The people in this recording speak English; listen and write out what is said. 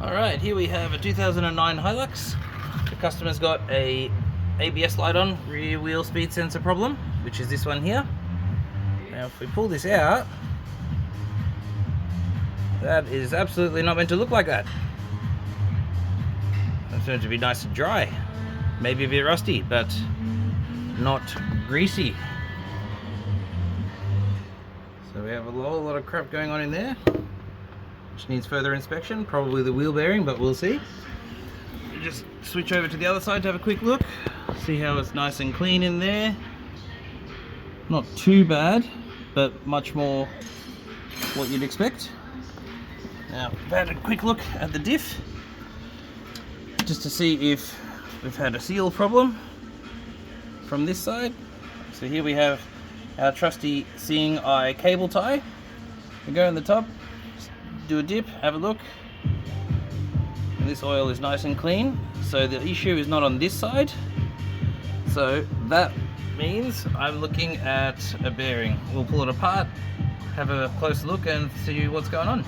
Alright, here we have a 2009 Hilux. The customer's got a ABS light on, rear wheel speed sensor problem, which is this one here. Now if we pull this out, that is absolutely not meant to look like that. It's meant to be nice and dry. Maybe a bit rusty, but not greasy. So we have a whole lot of crap going on in there, which needs further inspection, probably the wheel bearing, but we'll see. We'll just switch over to the other side to have a quick look, see how it's nice and clean in there. Not too bad, but much more what you'd expect. Now, we've had a quick look at the diff, just to see if we've had a seal problem from this side. So here we have our trusty seeing eye cable tie. We go in the top, do a dip, have a look, and this oil is nice and clean, so the issue is not on this side. So that means I'm looking at a bearing. We'll pull it apart, have a close look and see what's going on.